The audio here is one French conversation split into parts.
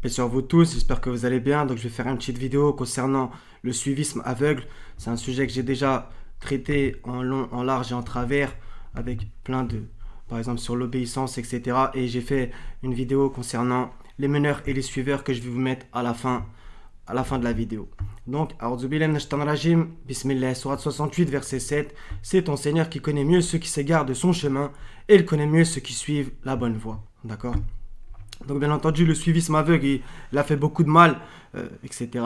Et sur vous tous, j'espère que vous allez bien. Donc je vais faire une petite vidéo concernant le suivisme aveugle. C'est un sujet que j'ai déjà traité en long, en large et en travers avec plein de, par exemple sur l'obéissance, etc. Et j'ai fait une vidéo concernant les meneurs et les suiveurs que je vais vous mettre à la fin de la vidéo. Donc, A'udhu billahi minash shaitanir rajim, Bismillah, sourate 68, verset 7. C'est ton Seigneur qui connaît mieux ceux qui s'égarent de son chemin et il connaît mieux ceux qui suivent la bonne voie. D'accord? Donc, bien entendu, le suivisme aveugle, il a fait beaucoup de mal, etc.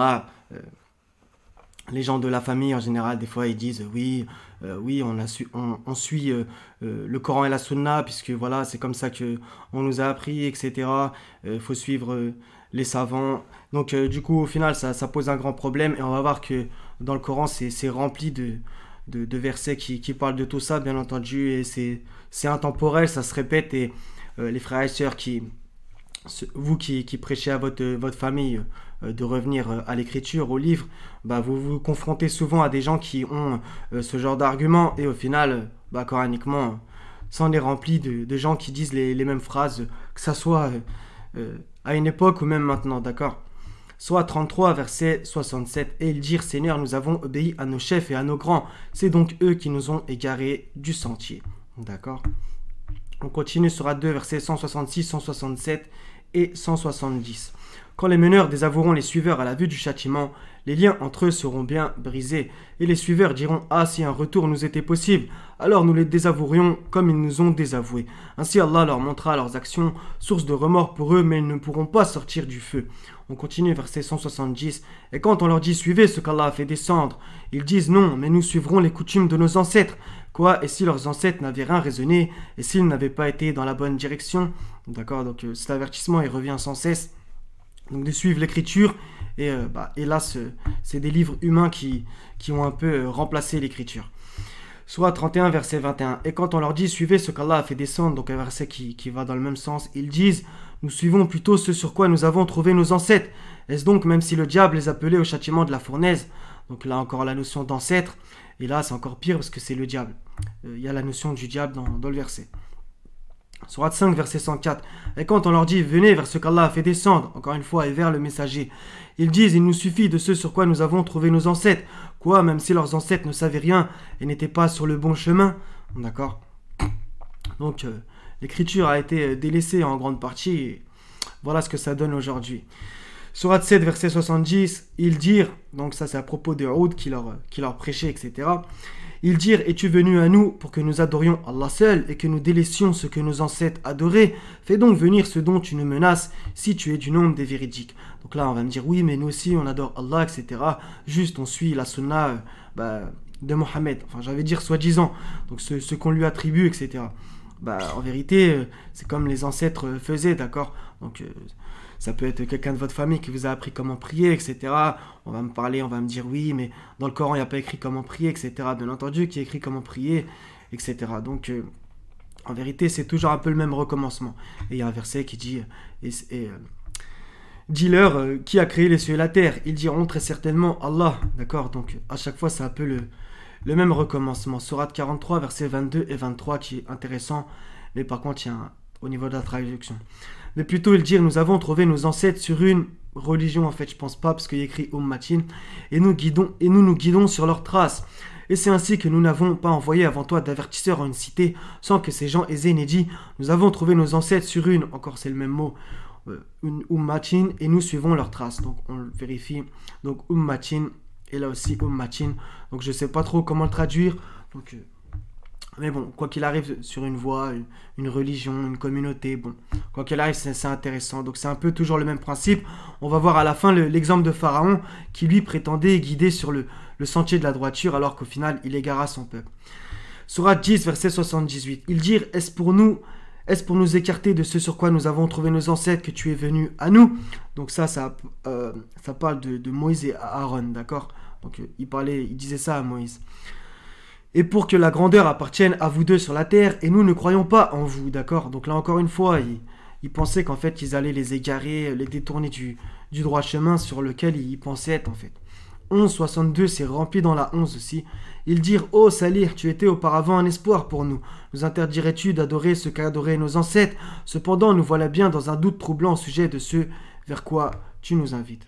Les gens de la famille, en général, des fois, ils disent oui, oui, on suit le Coran et la Sunna, puisque voilà, c'est comme ça que on nous a appris, etc. Il faut suivre les savants. Donc, du coup, au final, ça pose un grand problème. Et on va voir que dans le Coran, c'est rempli de versets qui parlent de tout ça, bien entendu. Et c'est intemporel, ça se répète. Et les frères et sœurs vous qui prêchez à votre famille de revenir à l'écriture, au livre, bah, vous vous confrontez souvent à des gens qui ont ce genre d'arguments et au final, bah, coraniquement, c'en est rempli de gens qui disent les mêmes phrases, que ça soit à une époque ou même maintenant, d'accord? Soit 33, verset 67, et ils dirent, Seigneur, nous avons obéi à nos chefs et à nos grands, c'est donc eux qui nous ont égarés du sentier, d'accord? On continue sur A2, versets 166, 167 et 170. Quand les meneurs désavoueront les suiveurs à la vue du châtiment, les liens entre eux seront bien brisés, et les suiveurs diront « Ah, si un retour nous était possible, alors nous les désavouerions comme ils nous ont désavoués. » Ainsi Allah leur montrera leurs actions, source de remords pour eux, mais ils ne pourront pas sortir du feu. On continue, verset 170. Et quand on leur dit « Suivez ce qu'Allah a fait descendre », ils disent « Non, mais nous suivrons les coutumes de nos ancêtres. » Quoi? Et si leurs ancêtres n'avaient rien raisonné, et s'ils n'avaient pas été dans la bonne direction? D'accord, donc cet avertissement, il revient sans cesse. Donc de suivre l'écriture, et hélas, c'est des livres humains qui ont un peu remplacé l'écriture. Soit 31, verset 21. Et quand on leur dit, suivez ce qu'Allah a fait descendre, donc un verset qui va dans le même sens, ils disent, nous suivons plutôt ce sur quoi nous avons trouvé nos ancêtres. Est-ce donc même si le diable les appelait au châtiment de la fournaise? Donc là encore la notion d'ancêtre, et là c'est encore pire parce que c'est le diable. Il y a la notion du diable dans le verset. Sourate 5, verset 104. Et quand on leur dit, venez vers ce qu'Allah a fait descendre, encore une fois, et vers le messager, ils disent, il nous suffit de ce sur quoi nous avons trouvé nos ancêtres. Quoi, même si leurs ancêtres ne savaient rien et n'étaient pas sur le bon chemin? D'accord. Donc, l'écriture a été délaissée en grande partie, et voilà ce que ça donne aujourd'hui. Sourate 7, verset 70, ils dirent, donc ça c'est à propos de Oud qui leur prêchait, etc. Ils dirent, es-tu venu à nous pour que nous adorions Allah seul et que nous délaissions ce que nos ancêtres adoraient? Fais donc venir ce dont tu nous menaces si tu es du nombre des véridiques. Donc là on va me dire, oui mais nous aussi on adore Allah, etc. Juste on suit la sunna de Mohammed, enfin j'allais dire soi-disant, donc ce qu'on lui attribue, etc. En vérité c'est comme les ancêtres faisaient, d'accord? Donc ça peut être quelqu'un de votre famille qui vous a appris comment prier, etc. On va me parler, on va me dire oui, mais dans le Coran, il n'y a pas écrit comment prier, etc. Bien entendu, qui est écrit comment prier, etc. Donc, en vérité, c'est toujours un peu le même recommencement. Et il y a un verset qui dit dis-leur qui a créé les cieux et la terre. Ils diront très certainement Allah. D'accord? Donc, à chaque fois, c'est un peu le même recommencement. Sourate 43, versets 22 et 23, qui est intéressant, mais par contre, il y a au niveau de la traduction. Mais plutôt ils dirent, nous avons trouvé nos ancêtres sur une religion, en fait je pense pas, parce qu'il y a écrit Ummatin, et nous nous guidons sur leurs traces. Et c'est ainsi que nous n'avons pas envoyé avant toi d'avertisseurs en une cité, sans que ces gens aisés n'aient dit, nous avons trouvé nos ancêtres sur une, encore c'est le même mot, une Ummatin, et nous suivons leurs traces. Donc on le vérifie, donc Ummatin, et là aussi Ummatin, donc je sais pas trop comment le traduire, donc... Mais bon, quoi qu'il arrive, sur une voie, une religion, une communauté, bon, quoi qu'il arrive, c'est intéressant. Donc c'est un peu toujours le même principe. On va voir à la fin l'exemple de Pharaon qui lui prétendait guider sur le sentier de la droiture alors qu'au final, il égara son peuple. Sourate 10, verset 78. Ils dirent, est-ce pour nous écarter de ce sur quoi nous avons trouvé nos ancêtres que tu es venu à nous? Donc ça parle de Moïse et Aaron, d'accord? Donc il disait ça à Moïse. Et pour que la grandeur appartienne à vous deux sur la terre, et nous ne croyons pas en vous, d'accord? Donc là encore une fois, ils pensaient qu'en fait ils allaient les égarer, les détourner du droit chemin sur lequel ils pensaient être en fait. 11, 62, c'est rempli dans la 11 aussi. Ils dirent, ô Salir, tu étais auparavant un espoir pour nous. Nous interdirais-tu d'adorer ce qu'adoraient nos ancêtres? Cependant, nous voilà bien dans un doute troublant au sujet de ce vers quoi tu nous invites.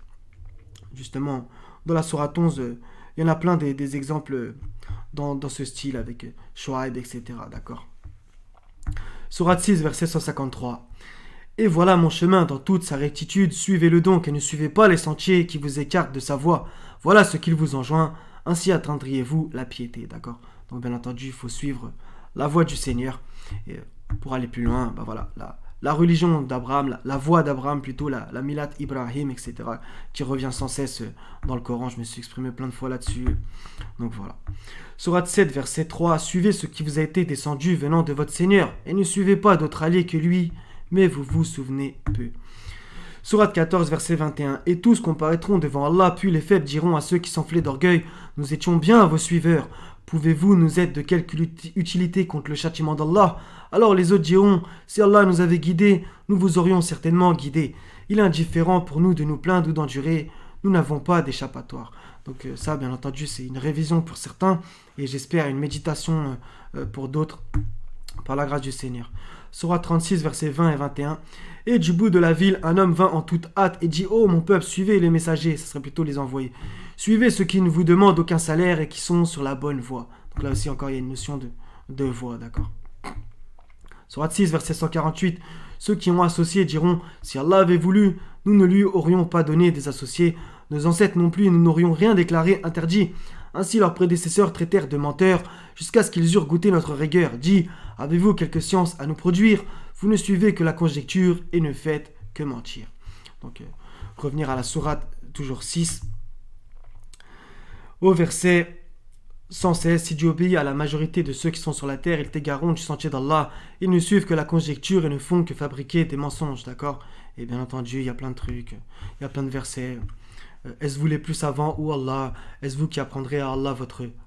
Justement, dans la sourate 11, il y en a plein des exemples dans ce style avec Shuaib, etc. D'accord. Sourate 6, verset 153. Et voilà mon chemin dans toute sa rectitude, suivez-le donc et ne suivez pas les sentiers qui vous écartent de sa voie. Voilà ce qu'il vous enjoint, ainsi atteindriez-vous la piété, d'accord. Donc bien entendu, il faut suivre la voie du Seigneur. Et pour aller plus loin, voilà, la religion d'Abraham, la voie d'Abraham plutôt, la Milat Ibrahim, etc., qui revient sans cesse dans le Coran. Je me suis exprimé plein de fois là-dessus. Donc voilà. Sourate 7, verset 3. Suivez ce qui vous a été descendu venant de votre Seigneur, et ne suivez pas d'autre allié que lui, mais vous vous souvenez peu. Sourate 14, verset 21. Et tous comparaîtront devant Allah, puis les faibles diront à ceux qui s'enflaient d'orgueil, nous étions bien vos suiveurs. Pouvez-vous nous être de quelque utilité contre le châtiment d'Allah? Alors les autres diront, si Allah nous avait guidés, nous vous aurions certainement guidés. Il est indifférent pour nous de nous plaindre ou d'endurer, nous n'avons pas d'échappatoire. Donc ça, bien entendu, c'est une révision pour certains, et j'espère une méditation pour d'autres, par la grâce du Seigneur. Sourate 36, versets 20 et 21. Et du bout de la ville, un homme vint en toute hâte et dit, ô mon peuple, suivez les messagers, ce serait plutôt les envoyés. Suivez ceux qui ne vous demandent aucun salaire et qui sont sur la bonne voie. Donc là aussi, encore, il y a une notion de voie, d'accord. Sourate 6, verset 148. Ceux qui ont associé diront, si Allah avait voulu, nous ne lui aurions pas donné des associés. Nos ancêtres non plus, nous n'aurions rien déclaré interdit. Ainsi leurs prédécesseurs traitèrent de menteurs, jusqu'à ce qu'ils eurent goûté notre rigueur. Dit, avez-vous quelque science à nous produire? Vous ne suivez que la conjecture et ne faites que mentir. Donc, revenir à la sourate, toujours 6. Au verset 116, si tu obéis à la majorité de ceux qui sont sur la terre, ils t'égareront du sentier d'Allah. Ils ne suivent que la conjecture et ne font que fabriquer des mensonges, d'accord? Et bien entendu, il y a plein de trucs, il y a plein de versets. Est-ce vous les plus savants ou Allah? Est-ce vous qui apprendrez à Allah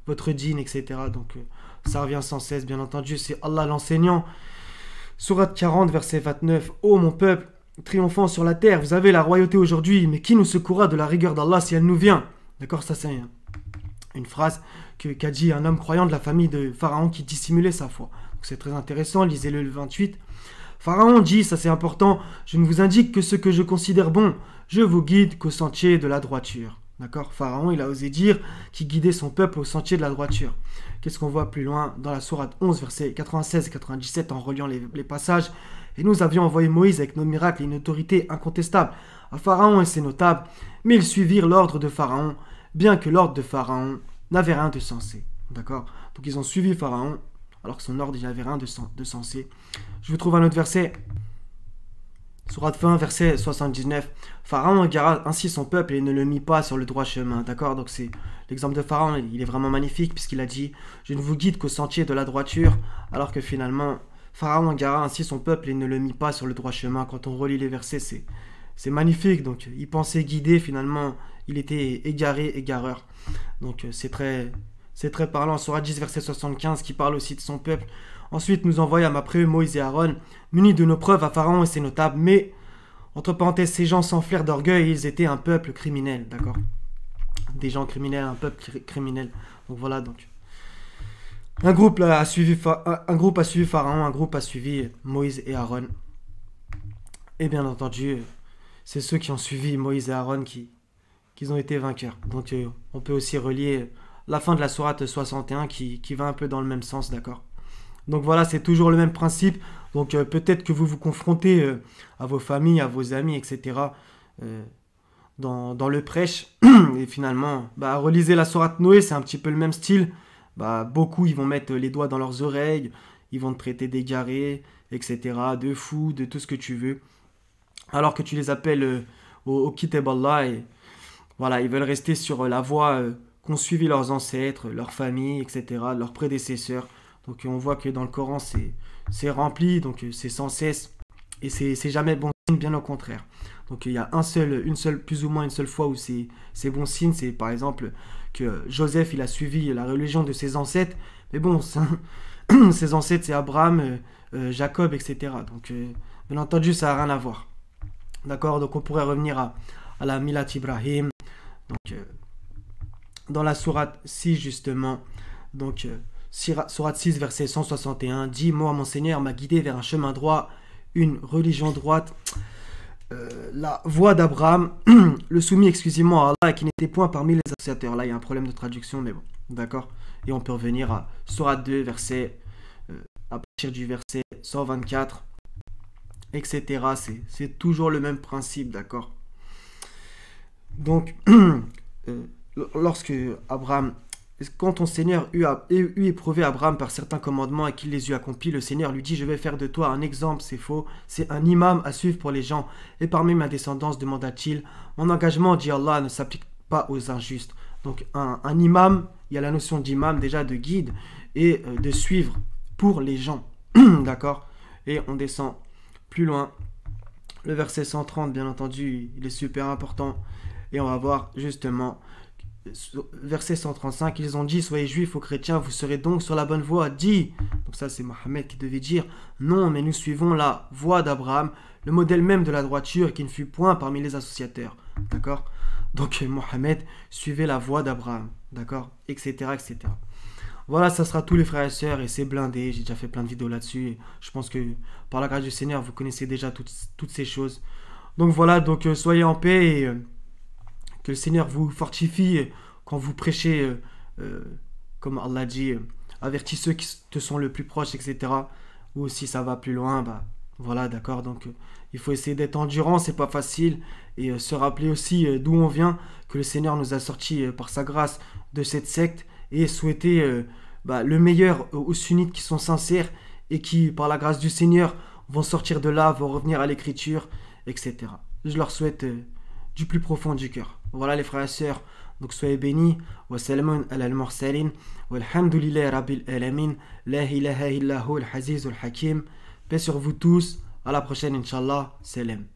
votre dîne, etc. Donc ça revient sans cesse, bien entendu, c'est Allah l'enseignant. Sourate 40, verset 29. Ô mon peuple, triomphant sur la terre, vous avez la royauté aujourd'hui, mais qui nous secourra de la rigueur d'Allah si elle nous vient? D'accord, ça c'est une phrase qu'a dit un homme croyant de la famille de Pharaon qui dissimulait sa foi. C'est très intéressant, lisez-le le 28. Pharaon dit, ça c'est important, je ne vous indique que ce que je considère bon, je vous guide qu'au sentier de la droiture. D'accord? Pharaon, il a osé dire qu'il guidait son peuple au sentier de la droiture. Qu'est-ce qu'on voit plus loin dans la sourate 11, versets 96 et 97 en reliant les passages? Et nous avions envoyé Moïse avec nos miracles et une autorité incontestable à Pharaon et ses notables, mais ils suivirent l'ordre de Pharaon, bien que l'ordre de Pharaon n'avait rien de sensé. D'accord? Donc ils ont suivi Pharaon, alors que son ordre, il n'avait rien de sensé. Je vous trouve un autre verset. Sourate 20, verset 79. Pharaon égara ainsi son peuple et ne le mit pas sur le droit chemin. D'accord? Donc c'est l'exemple de Pharaon, il est vraiment magnifique puisqu'il a dit « Je ne vous guide qu'au sentier de la droiture », alors que finalement, Pharaon égara ainsi son peuple et ne le mit pas sur le droit chemin. Quand on relit les versets, c'est magnifique. Donc il pensait guider, finalement, il était égaré, égareur. Donc c'est très parlant. Sourate 10, verset 75, qui parle aussi de son peuple. Ensuite, nous envoyâmes après eux Moïse et Aaron, munis de nos preuves à Pharaon et ses notables, mais, entre parenthèses, ces gens s'enflèrent d'orgueil et ils étaient un peuple criminel, d'accord? Des gens criminels, un peuple criminel. Donc voilà, donc. Un groupe a suivi Pharaon, un groupe a suivi Moïse et Aaron. Et bien entendu, c'est ceux qui ont suivi Moïse et Aaron qui ont été vainqueurs. Donc on peut aussi relier la fin de la sourate 61 qui va un peu dans le même sens, d'accord? Donc voilà, c'est toujours le même principe. Donc peut-être que vous vous confrontez à vos familles, à vos amis, etc. Dans le prêche. Et finalement, relisez la sourate Noé, c'est un petit peu le même style. Beaucoup, ils vont mettre les doigts dans leurs oreilles, ils vont te traiter d'égaré, etc. De fou, de tout ce que tu veux. Alors que tu les appelles au Kitab Allah. Et voilà, ils veulent rester sur la voie qu'ont suivi leurs ancêtres, leurs familles, etc., leurs prédécesseurs. Donc on voit que dans le Coran, c'est rempli, donc c'est sans cesse, et c'est jamais bon signe, bien au contraire. Donc il y a plus ou moins une seule fois où c'est bon signe, c'est par exemple que Joseph, il a suivi la religion de ses ancêtres, mais bon, ses ancêtres, c'est Abraham, Jacob, etc. Donc bien entendu, ça n'a rien à voir. D'accord? Donc on pourrait revenir à la Milat Ibrahim, donc dans la sourate 6 justement, donc sourate 6, verset 161, dit « Moi, mon Seigneur m'a guidé vers un chemin droit, une religion droite. » la voix d'Abraham, le soumis exclusivement à Allah et qui n'était point parmi les associateurs. Là, il y a un problème de traduction, mais bon, d'accord. Et on peut revenir à Sourate 2, à partir du verset 124, etc. C'est toujours le même principe, d'accord. Donc, lorsque Abraham, quand ton Seigneur eut éprouvé Abraham par certains commandements et qu'il les eut accomplis, le Seigneur lui dit: je vais faire de toi un exemple, c'est faux, c'est un imam à suivre pour les gens. Et parmi ma descendance, demanda-t-il, mon engagement, dit Allah, ne s'applique pas aux injustes. Donc un imam, il y a la notion d'imam déjà, de guide et de suivre pour les gens. D'accord. Et on descend plus loin. Le verset 130, bien entendu, il est super important. Et on va voir justement, verset 135, ils ont dit: soyez juifs ou chrétiens, vous serez donc sur la bonne voie. Dit, donc ça c'est Mohammed qui devait dire: non, mais nous suivons la voie d'Abraham, le modèle même de la droiture qui ne fut point parmi les associateurs. D'accord. Donc Mohammed suivait la voie d'Abraham. D'accord, etc., etc. Voilà, ça sera tous les frères et sœurs et c'est blindé. J'ai déjà fait plein de vidéos là-dessus. Et je pense que par la grâce du Seigneur, vous connaissez déjà toutes ces choses. Donc voilà, donc soyez en paix et que le Seigneur vous fortifie quand vous prêchez, comme Allah dit, avertis ceux qui te sont le plus proches, etc. Ou si ça va plus loin, bah voilà, d'accord. Donc il faut essayer d'être endurant, c'est pas facile. Et se rappeler aussi d'où on vient, que le Seigneur nous a sortis par sa grâce de cette secte. Et souhaiter le meilleur aux sunnites qui sont sincères et qui, par la grâce du Seigneur, vont sortir de là, vont revenir à l'écriture, etc. Je leur souhaite du plus profond du cœur. Voilà les frères et sœurs, donc soyez bénis. Wa salamun ala al-mursalin, walhamdulillahi rabbil alamin, la ilaha illa hu al-aziz al-hakim. Paix sur vous tous, à la prochaine, Inch'Allah, salam.